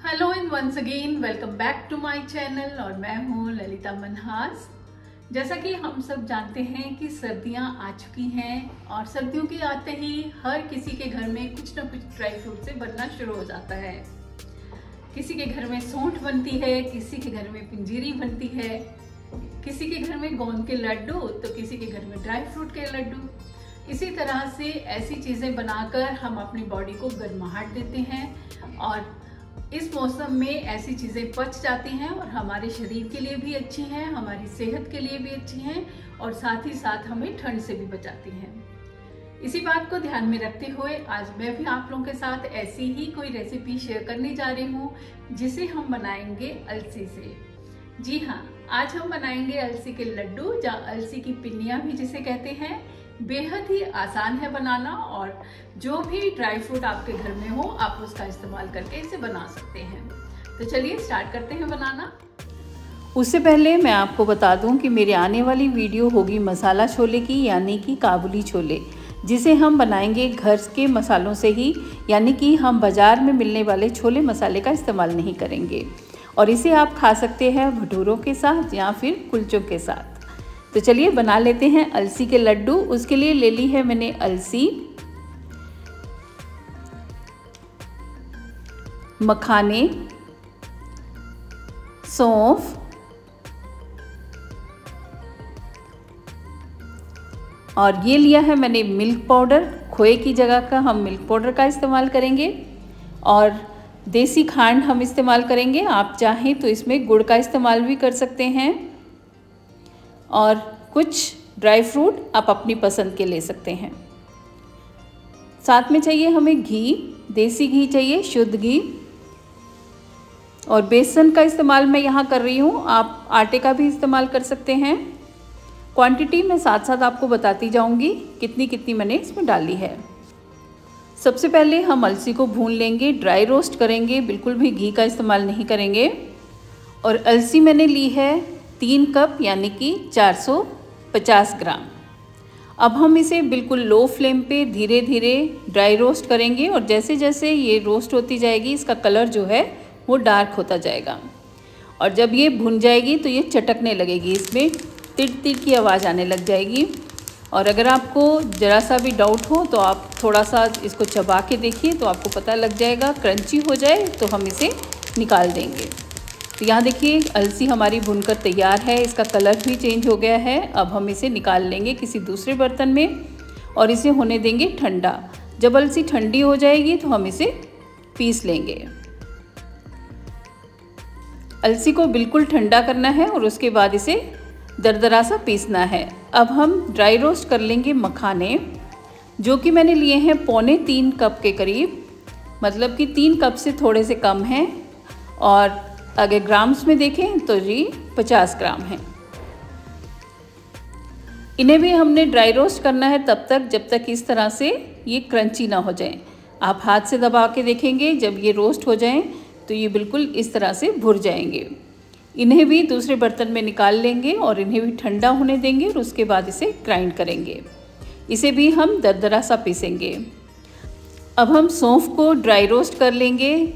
Hello and once again welcome back to my channel और मैं हूँ ललिता मनहास। जैसा कि हम सब जानते हैं कि सर्दियाँ आ चुकी हैं और सर्दियों के आते ही हर किसी के घर में कुछ ना कुछ ड्राई फ्रूट से बनना शुरू हो जाता है। किसी के घर में सौंठ बनती है, किसी के घर में पंजीरी बनती है, किसी के घर में गोंद के लड्डू तो किसी के घर में ड्राई फ्रूट के लड्डू। इसी तरह से ऐसी चीज़ें बनाकर हम अपनी बॉडी को गर्माहट देते हैं और इस मौसम में ऐसी चीज़ें पच जाती हैं और हमारे शरीर के लिए भी अच्छी हैं, हमारी सेहत के लिए भी अच्छी हैं और साथ ही साथ हमें ठंड से भी बचाती हैं। इसी बात को ध्यान में रखते हुए आज मैं भी आप लोगों के साथ ऐसी ही कोई रेसिपी शेयर करने जा रही हूँ जिसे हम बनाएंगे अलसी से। जी हाँ, आज हम बनाएंगे अलसी के लड्डू या अलसी की पिन्नियाँ भी जिसे कहते हैं। बेहद ही आसान है बनाना और जो भी ड्राई फ्रूट आपके घर में हो आप उसका इस्तेमाल करके इसे बना सकते हैं। तो चलिए स्टार्ट करते हैं बनाना। उससे पहले मैं आपको बता दूं कि मेरी आने वाली वीडियो होगी मसाला छोले की, यानी कि काबुली छोले, जिसे हम बनाएंगे घर के मसालों से ही, यानी कि हम बाज़ार में मिलने वाले छोले मसाले का इस्तेमाल नहीं करेंगे। और इसे आप खा सकते हैं भटूरों के साथ या फिर कुलचों के साथ। तो चलिए बना लेते हैं अलसी के लड्डू। उसके लिए ले ली है मैंने अलसी, मखाने, सौंफ और ये लिया है मैंने मिल्क पाउडर। खोए की जगह का हम मिल्क पाउडर का इस्तेमाल करेंगे और देसी खांड हम इस्तेमाल करेंगे। आप चाहें तो इसमें गुड़ का इस्तेमाल भी कर सकते हैं और कुछ ड्राई फ्रूट आप अपनी पसंद के ले सकते हैं। साथ में चाहिए हमें घी, देसी घी चाहिए, शुद्ध घी। और बेसन का इस्तेमाल मैं यहाँ कर रही हूँ, आप आटे का भी इस्तेमाल कर सकते हैं। क्वांटिटी मैं साथ साथ आपको बताती जाऊँगी कितनी कितनी मैंने इसमें डाली है। सबसे पहले हम अलसी को भून लेंगे, ड्राई रोस्ट करेंगे, बिल्कुल भी घी का इस्तेमाल नहीं करेंगे। और अलसी मैंने ली है 3 कप यानी कि 450 ग्राम। अब हम इसे बिल्कुल लो फ्लेम पे धीरे धीरे ड्राई रोस्ट करेंगे और जैसे जैसे ये रोस्ट होती जाएगी इसका कलर जो है वो डार्क होता जाएगा और जब ये भुन जाएगी तो ये चटकने लगेगी, इसमें तिड़ तिड़ की आवाज़ आने लग जाएगी। और अगर आपको ज़रा सा भी डाउट हो तो आप थोड़ा सा इसको चबा के देखिए तो आपको पता लग जाएगा। क्रंची हो जाए तो हम इसे निकाल देंगे। तो यहाँ देखिए अलसी हमारी भुनकर तैयार है, इसका कलर भी चेंज हो गया है। अब हम इसे निकाल लेंगे किसी दूसरे बर्तन में और इसे होने देंगे ठंडा। जब अलसी ठंडी हो जाएगी तो हम इसे पीस लेंगे। अलसी को बिल्कुल ठंडा करना है और उसके बाद इसे दरदरा सा पीसना है। अब हम ड्राई रोस्ट कर लेंगे मखाने, जो कि मैंने लिए हैं 3.25 कप के करीब, मतलब कि 3 कप से थोड़े से कम हैं। और अगर ग्राम्स में देखें तो जी 50 ग्राम है। इन्हें भी हमने ड्राई रोस्ट करना है तब तक जब तक इस तरह से ये क्रंची ना हो जाए। आप हाथ से दबा के देखेंगे, जब ये रोस्ट हो जाएं तो ये बिल्कुल इस तरह से भुर जाएंगे। इन्हें भी दूसरे बर्तन में निकाल लेंगे और इन्हें भी ठंडा होने देंगे और उसके बाद इसे ग्राइंड करेंगे। इसे भी हम दरदरा सा पीसेंगे। अब हम सौंफ को ड्राई रोस्ट कर लेंगे।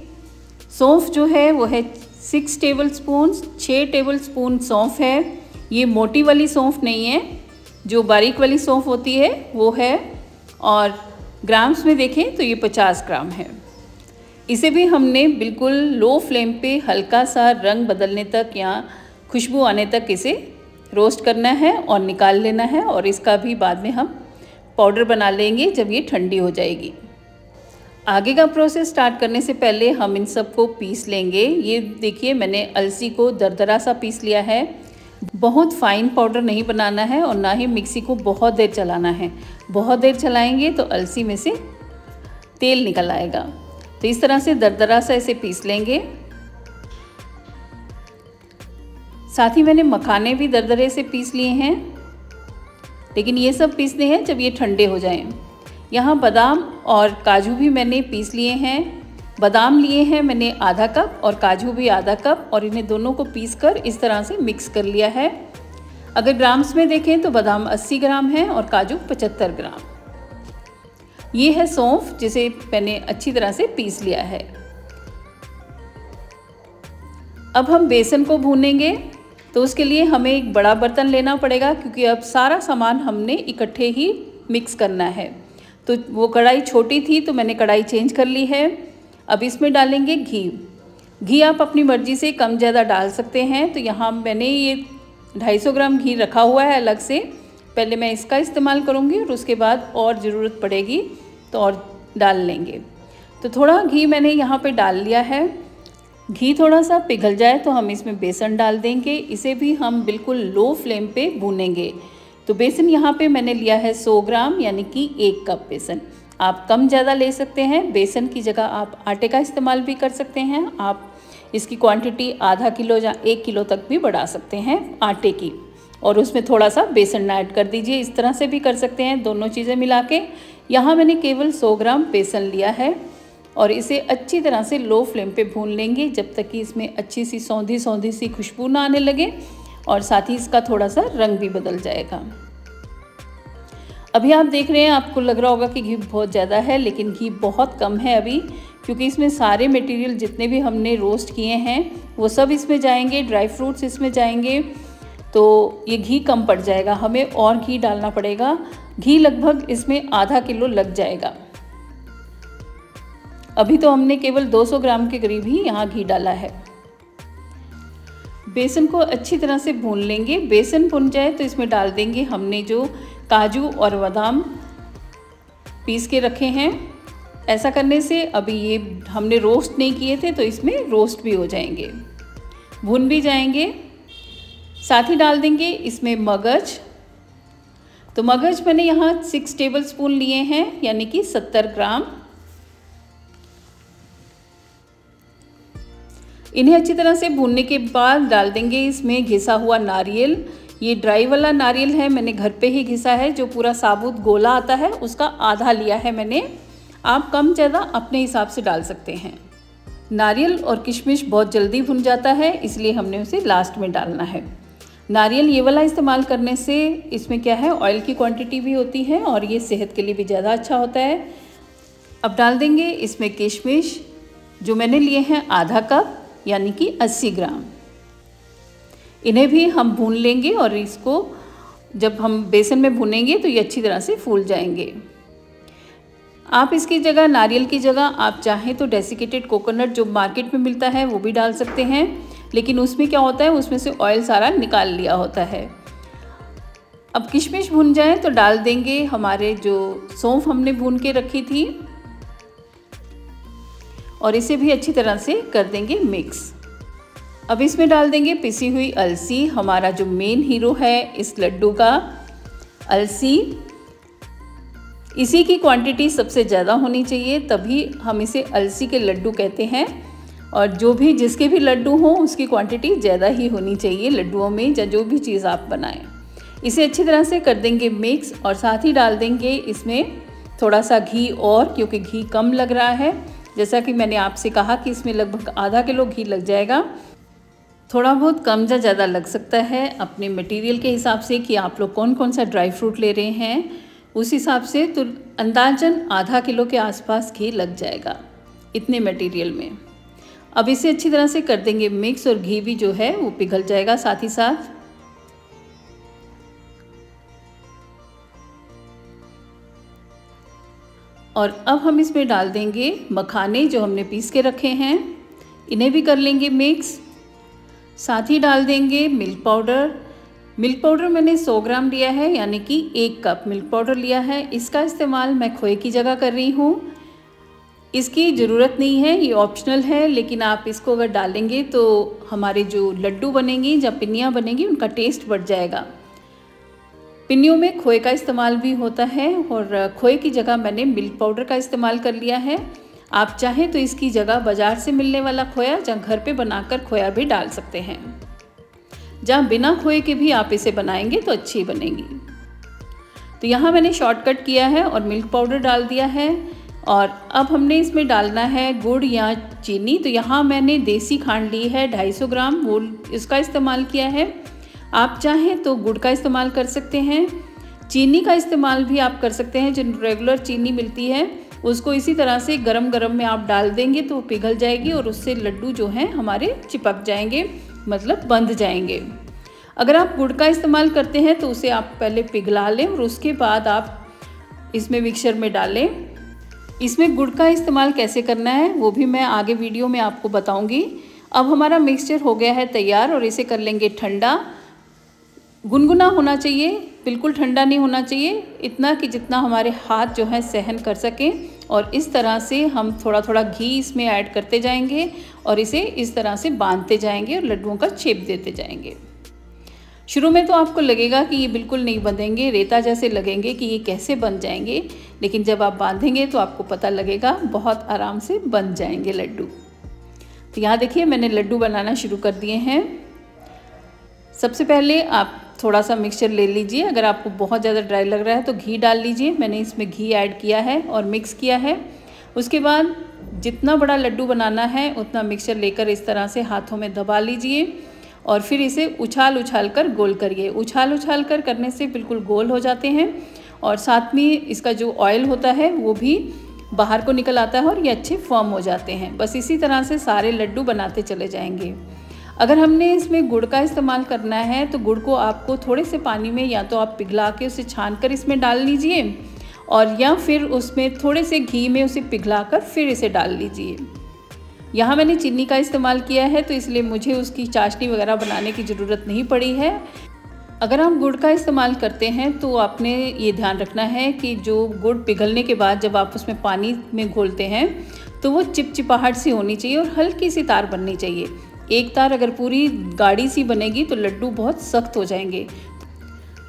सौंफ जो है वो है 6 टेबलस्पून, 6 टेबलस्पून सौंफ है। ये मोटी वाली सौंफ नहीं है, जो बारीक वाली सौंफ होती है वो है। और ग्राम्स में देखें तो ये 50 ग्राम है। इसे भी हमने बिल्कुल लो फ्लेम पे हल्का सा रंग बदलने तक या खुशबू आने तक इसे रोस्ट करना है और निकाल लेना है। और इसका भी बाद में हम पाउडर बना लेंगे जब ये ठंडी हो जाएगी। आगे का प्रोसेस स्टार्ट करने से पहले हम इन सब को पीस लेंगे। ये देखिए मैंने अलसी को दरदरा सा पीस लिया है। बहुत फाइन पाउडर नहीं बनाना है और ना ही मिक्सी को बहुत देर चलाना है। बहुत देर चलाएंगे तो अलसी में से तेल निकल आएगा। तो इस तरह से दरदरा सा इसे पीस लेंगे। साथ ही मैंने मखाने भी दरदरे से पीस लिए हैं, लेकिन ये सब पीसने हैं जब ये ठंडे हो जाएं। यहाँ बादाम और काजू भी मैंने पीस लिए हैं। बादाम लिए हैं मैंने आधा कप और काजू भी आधा कप और इन्हें दोनों को पीसकर इस तरह से मिक्स कर लिया है। अगर ग्राम्स में देखें तो बादाम 80 ग्राम है और काजू 75 ग्राम। ये है सौंफ जिसे मैंने अच्छी तरह से पीस लिया है। अब हम बेसन को भूनेंगे, तो उसके लिए हमें एक बड़ा बर्तन लेना पड़ेगा, क्योंकि अब सारा सामान हमने इकट्ठे ही मिक्स करना है। तो वो कढ़ाई छोटी थी तो मैंने कढ़ाई चेंज कर ली है। अब इसमें डालेंगे घी। घी आप अपनी मर्ज़ी से कम ज़्यादा डाल सकते हैं। तो यहाँ मैंने ये 250 ग्राम घी रखा हुआ है अलग से। पहले मैं इसका इस्तेमाल करूँगी और उसके बाद और ज़रूरत पड़ेगी तो और डाल लेंगे। तो थोड़ा घी मैंने यहाँ पे डाल लिया है। घी थोड़ा सा पिघल जाए तो हम इसमें बेसन डाल देंगे। इसे भी हम बिल्कुल लो फ्लेम पे भूनेंगे। तो बेसन यहाँ पे मैंने लिया है 100 ग्राम, यानी कि 1 कप बेसन। आप कम ज़्यादा ले सकते हैं। बेसन की जगह आप आटे का इस्तेमाल भी कर सकते हैं। आप इसकी क्वांटिटी आधा किलो या 1 किलो तक भी बढ़ा सकते हैं आटे की, और उसमें थोड़ा सा बेसन ऐड कर दीजिए। इस तरह से भी कर सकते हैं, दोनों चीज़ें मिला के। यहाँ मैंने केवल 100 ग्राम बेसन लिया है और इसे अच्छी तरह से लो फ्लेम पे भून लेंगे जब तक कि इसमें अच्छी सी सौंधी सौंधी सी खुशबू ना आने लगे और साथ ही इसका थोड़ा सा रंग भी बदल जाएगा। अभी आप देख रहे हैं, आपको लग रहा होगा कि घी बहुत ज़्यादा है, लेकिन घी बहुत कम है अभी, क्योंकि इसमें सारे मटेरियल जितने भी हमने रोस्ट किए हैं वो सब इसमें जाएंगे, ड्राई फ्रूट्स इसमें जाएंगे। तो ये घी कम पड़ जाएगा, हमें और घी डालना पड़ेगा। घी लगभग इसमें आधा किलो लग जाएगा। अभी तो हमने केवल 200 ग्राम के करीब ही यहाँ घी डाला है। बेसन को अच्छी तरह से भून लेंगे। बेसन भुन जाए तो इसमें डाल देंगे हमने जो काजू और बादाम पीस के रखे हैं। ऐसा करने से अभी ये हमने रोस्ट नहीं किए थे तो इसमें रोस्ट भी हो जाएंगे, भुन भी जाएंगे। साथ ही डाल देंगे इसमें मगज। तो मगज मैंने यहाँ 6 टेबलस्पून लिए हैं, यानी कि 70 ग्राम। इन्हें अच्छी तरह से भूनने के बाद डाल देंगे इसमें घिसा हुआ नारियल। ये ड्राई वाला नारियल है, मैंने घर पे ही घिसा है। जो पूरा साबुत गोला आता है उसका आधा लिया है मैंने। आप कम ज़्यादा अपने हिसाब से डाल सकते हैं। नारियल और किशमिश बहुत जल्दी भुन जाता है, इसलिए हमने उसे लास्ट में डालना है। नारियल ये वाला इस्तेमाल करने से इसमें क्या है, ऑयल की क्वांटिटी भी होती है और ये सेहत के लिए भी ज़्यादा अच्छा होता है। अब डाल देंगे इसमें किशमिश, जो मैंने लिए हैं आधा कप, यानी कि 80 ग्राम। इन्हें भी हम भून लेंगे और इसको जब हम बेसन में भूनेंगे तो ये अच्छी तरह से फूल जाएंगे। आप इसकी जगह, नारियल की जगह आप चाहें तो डेसिकेटेड कोकोनट जो मार्केट में मिलता है वो भी डाल सकते हैं, लेकिन उसमें क्या होता है, उसमें से ऑयल सारा निकाल लिया होता है। अब किशमिश भून जाए तो डाल देंगे हमारे जो सौंफ हमने भून के रखी थी और इसे भी अच्छी तरह से कर देंगे मिक्स। अब इसमें डाल देंगे पिसी हुई अलसी, हमारा जो मेन हीरो है इस लड्डू का, अलसी। इसी की क्वांटिटी सबसे ज़्यादा होनी चाहिए, तभी हम इसे अलसी के लड्डू कहते हैं। और जो भी जिसके भी लड्डू हों उसकी क्वांटिटी ज़्यादा ही होनी चाहिए लड्डुओं में, या जो भी चीज़ आप बनाएं। इसे अच्छी तरह से कर देंगे मिक्स और साथ ही डाल देंगे इसमें थोड़ा सा घी और, क्योंकि घी कम लग रहा है। जैसा कि मैंने आपसे कहा कि इसमें लगभग आधा किलो घी लग जाएगा। थोड़ा बहुत कम या ज़्यादा लग सकता है अपने मटेरियल के हिसाब से कि आप लोग कौन कौन सा ड्राई फ्रूट ले रहे हैं, उस हिसाब से। तो अंदाजन आधा किलो के आसपास घी लग जाएगा इतने मटेरियल में। अब इसे अच्छी तरह से कर देंगे मिक्स और घी भी जो है वो पिघल जाएगा साथ ही साथ। और अब हम इसमें डाल देंगे मखाने जो हमने पीस के रखे हैं, इन्हें भी कर लेंगे मिक्स। साथ ही डाल देंगे मिल्क पाउडर। मिल्क पाउडर मैंने 100 ग्राम लिया है, यानी कि 1 कप मिल्क पाउडर लिया है। इसका इस्तेमाल मैं खोए की जगह कर रही हूँ। इसकी ज़रूरत नहीं है, ये ऑप्शनल है, लेकिन आप इसको अगर डालेंगे तो हमारे जो लड्डू बनेंगे या पिन्नियाँ बनेंगी उनका टेस्ट बढ़ जाएगा। पिन्नियों में खोए का इस्तेमाल भी होता है और खोए की जगह मैंने मिल्क पाउडर का इस्तेमाल कर लिया है। आप चाहें तो इसकी जगह बाज़ार से मिलने वाला खोया या घर पे बनाकर खोया भी डाल सकते हैं। जहाँ बिना खोए के भी आप इसे बनाएंगे तो अच्छी बनेगी। तो यहाँ मैंने शॉर्टकट किया है और मिल्क पाउडर डाल दिया है। और अब हमने इसमें डालना है गुड़ या चीनी। तो यहाँ मैंने देसी खांड ली है 250 ग्राम, वो इसका इस्तेमाल किया है। आप चाहें तो गुड़ का इस्तेमाल कर सकते हैं, चीनी का इस्तेमाल भी आप कर सकते हैं। जो रेगुलर चीनी मिलती है उसको इसी तरह से गरम गरम में आप डाल देंगे तो पिघल जाएगी और उससे लड्डू जो हैं हमारे चिपक जाएंगे, मतलब बंध जाएंगे। अगर आप गुड़ का इस्तेमाल करते हैं तो उसे आप पहले पिघला लें और उसके बाद आप इसमें मिक्सचर में डालें। इसमें गुड़ का इस्तेमाल कैसे करना है वो भी मैं आगे वीडियो में आपको बताऊंगी। अब हमारा मिक्सचर हो गया है तैयार और इसे कर लेंगे ठंडा। गुनगुना होना चाहिए, बिल्कुल ठंडा नहीं होना चाहिए, इतना कि जितना हमारे हाथ जो है सहन कर सकें। और इस तरह से हम थोड़ा थोड़ा घी इसमें ऐड करते जाएंगे और इसे इस तरह से बांधते जाएंगे और लड्डुओं का शेप देते जाएंगे। शुरू में तो आपको लगेगा कि ये बिल्कुल नहीं बंधेंगे, रेता जैसे लगेंगे कि ये कैसे बन जाएंगे, लेकिन जब आप बांधेंगे तो आपको पता लगेगा बहुत आराम से बन जाएंगे लड्डू। तो यहाँ देखिए मैंने लड्डू बनाना शुरू कर दिए हैं। सबसे पहले आप थोड़ा सा मिक्सचर ले लीजिए। अगर आपको बहुत ज़्यादा ड्राई लग रहा है तो घी डाल लीजिए। मैंने इसमें घी ऐड किया है और मिक्स किया है। उसके बाद जितना बड़ा लड्डू बनाना है उतना मिक्सचर लेकर इस तरह से हाथों में दबा लीजिए और फिर इसे उछाल उछाल कर गोल करिए। उछाल उछाल कर करने से बिल्कुल गोल हो जाते हैं और साथ में इसका जो ऑयल होता है वो भी बाहर को निकल आता है और ये अच्छे फॉर्म हो जाते हैं। बस इसी तरह से सारे लड्डू बनाते चले जाएंगे। अगर हमने इसमें गुड़ का इस्तेमाल करना है तो गुड़ को आपको थोड़े से पानी में या तो आप पिघला के उसे छान कर इसमें डाल लीजिए और या फिर उसमें थोड़े से घी में उसे पिघला कर फिर इसे डाल लीजिए। यहाँ मैंने चीनी का इस्तेमाल किया है तो इसलिए मुझे उसकी चाशनी वगैरह बनाने की ज़रूरत नहीं पड़ी है। अगर आप गुड़ का इस्तेमाल करते हैं तो आपने ये ध्यान रखना है कि जो गुड़ पिघलने के बाद जब आप उसमें पानी में घोलते हैं तो वो चिपचिपाहट सी होनी चाहिए और हल्की सी तार बननी चाहिए। एक तार अगर पूरी गाढ़ी सी बनेगी तो लड्डू बहुत सख्त हो जाएंगे।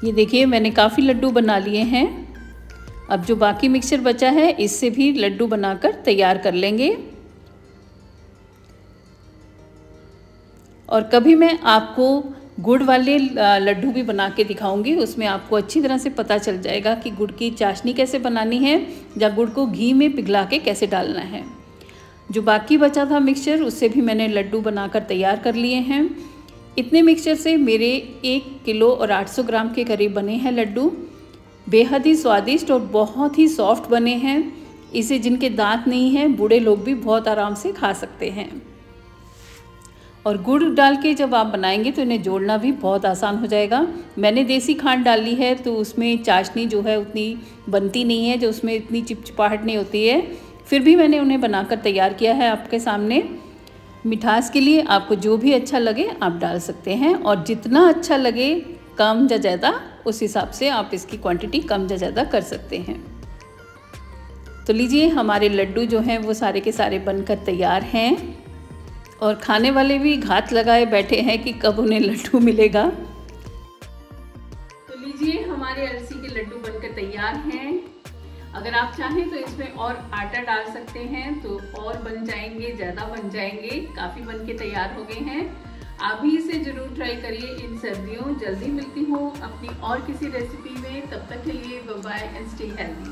ये देखिए मैंने काफ़ी लड्डू बना लिए हैं। अब जो बाकी मिक्सचर बचा है इससे भी लड्डू बनाकर तैयार कर लेंगे। और कभी मैं आपको गुड़ वाले लड्डू भी बना के दिखाऊंगी। उसमें आपको अच्छी तरह से पता चल जाएगा कि गुड़ की चाशनी कैसे बनानी है या गुड़ को घी में पिघला के कैसे डालना है। जो बाकी बचा था मिक्सचर उससे भी मैंने लड्डू बनाकर तैयार कर लिए हैं। इतने मिक्सचर से मेरे 1 किलो और 800 ग्राम के करीब बने हैं लड्डू। बेहद ही स्वादिष्ट और बहुत ही सॉफ्ट बने हैं। इसे जिनके दांत नहीं हैं बूढ़े लोग भी बहुत आराम से खा सकते हैं। और गुड़ डाल के जब आप बनाएंगे तो इन्हें जोड़ना भी बहुत आसान हो जाएगा। मैंने देसी खांड डाली है तो उसमें चाशनी जो है उतनी बनती नहीं है, जो उसमें इतनी चिपचिपाहट नहीं होती है। फिर भी मैंने उन्हें बनाकर तैयार किया है आपके सामने। मिठास के लिए आपको जो भी अच्छा लगे आप डाल सकते हैं और जितना अच्छा लगे कम या ज़्यादा उस हिसाब से आप इसकी क्वांटिटी कम या ज़्यादा कर सकते हैं। तो लीजिए हमारे लड्डू जो हैं वो सारे के सारे बनकर तैयार हैं और खाने वाले भी घात लगाए बैठे हैं कि कब उन्हें लड्डू मिलेगा। तो लीजिए हमारे अलसी के लड्डू बनकर तैयार हैं। अगर आप चाहें तो इसमें और आटा डाल सकते हैं तो और बन जाएंगे, ज़्यादा बन जाएंगे। काफ़ी बन के तैयार हो गए हैं। आप भी इसे ज़रूर ट्राई करिए इन सर्दियों। जल्दी मिलती हूँ अपनी और किसी रेसिपी में। तब तक के लिए bye bye and stay healthy.